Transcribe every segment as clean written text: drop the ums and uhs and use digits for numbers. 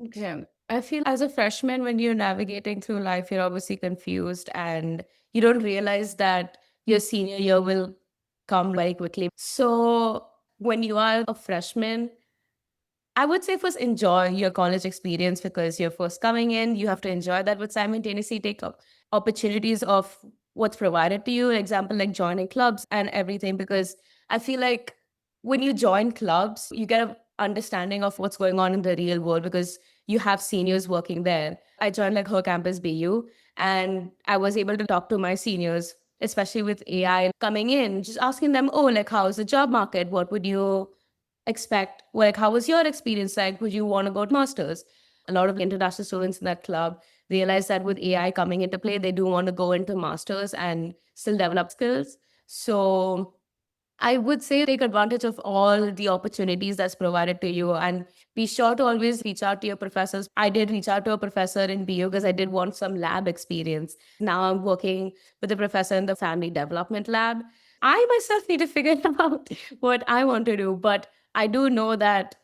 Okay. I feel as a freshman, when you're navigating through life, you're obviously confused and you don't realize that your senior year will come very quickly. So when you are a freshman, I would say first enjoy your college experience because you're first coming in. You have to enjoy that, but simultaneously take up opportunities of what's provided to you. Example like joining clubs and everything. Because I feel like when you join clubs, you get an understanding of what's going on in the real world because you have seniors working there. I joined like her campus BU, and I was able to talk to my seniors, especially with AI coming in, just asking them, oh, like how's the job market? What would you expect, like how was your experience like, would you want to go to masters? A lot of international students in that club realize that with AI coming into play, they do want to go into masters and still develop skills. So I would say take advantage of all the opportunities that's provided to you and be sure to always reach out to your professors. I did reach out to a professor in BU because I did want some lab experience. Now I'm working with a professor in the family development lab. I myself need to figure out what I want to do, but I do know that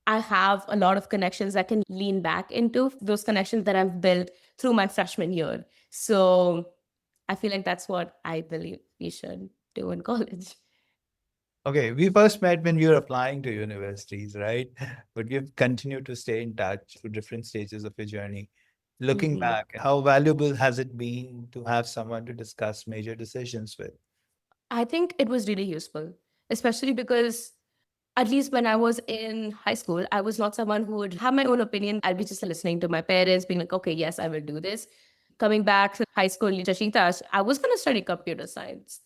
I have a lot of connections that can lean back into those connections that I've built through my freshman year. So I feel like that's what I believe we should do in college. Okay, we first met when we were applying to universities, right? But we've continued to stay in touch through different stages of your journey. Looking Mhm. back, how valuable has it been to have someone to discuss major decisions with? I think it was really useful, especially because at least when I was in high school, I was not someone who would have my own opinion. I'd be just listening to my parents, being like, okay, yes, I will do this. Coming back to high school, Jyeshitha, I was going to study computer science.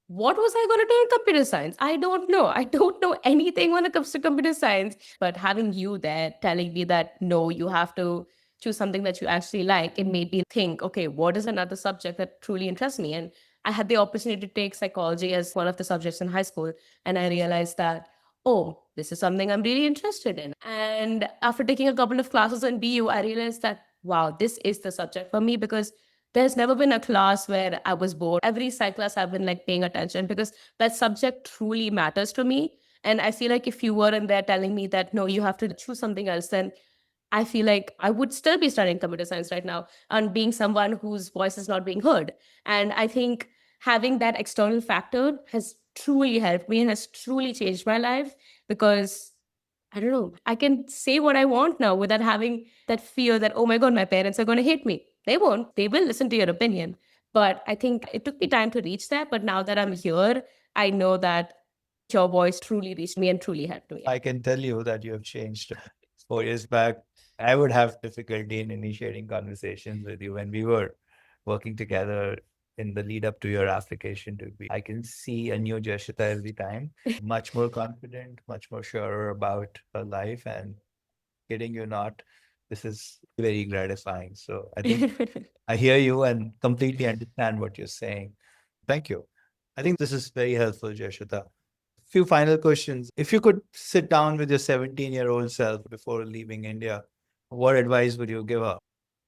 What was I going to do in computer science? I don't know. I don't know anything when it comes to computer science. But having you there telling me that, no, you have to choose something that you actually like, it made me think, okay, what is another subject that truly interests me? And I had the opportunity to take psychology as one of the subjects in high school. And I realized that, oh, this is something I'm really interested in. And after taking a couple of classes in BU, I realized that, wow, this is the subject for me because there's never been a class where I was bored. Every psych class I've been like paying attention because that subject truly matters to me. And I feel like if you weren't there telling me that, no, you have to choose something else, then I feel like I would still be studying computer science right now and being someone whose voice is not being heard. And I think having that external factor has truly helped me and has truly changed my life because I don't know, I can say what I want now without having that fear that, oh my God, my parents are going to hate me. They won't. They will listen to your opinion. But I think it took me time to reach that. But now that I'm here, I know that your voice truly reached me and truly helped me. I can tell you that you have changed. 4 years back, I would have difficulty in initiating conversations with you when we were working together in the lead up to your application to be. I can see a new Jyeshitha every time, much more confident, much more sure about her life, and kidding you not, this is very gratifying. So I think I hear you and completely understand what you're saying. Thank you. I think this is very helpful, Jyeshitha. Few final questions. If you could sit down with your 17-year-old self before leaving India, what advice would you give her?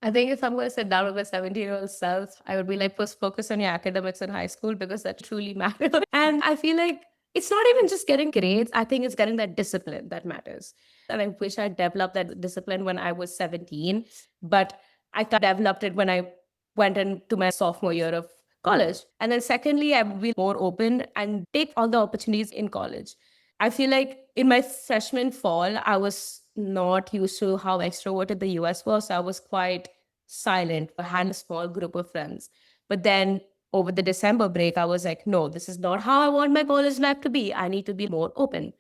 I think if I'm going to sit down with my 17-year-old self, I would be like, first focus on your academics in high school because that truly matters. And I feel like it's not even just getting grades. I think it's getting that discipline that matters. And I wish I developed that discipline when I was 17, but I developed it when I went into my sophomore year of college. And then secondly, I would be more open and take all the opportunities in college. I feel like in my freshman fall, I was not used to how extroverted the US was. So I was quite silent. I had a small group of friends. But then over the December break, I was like, no, this is not how I want my college life to be. I need to be more open.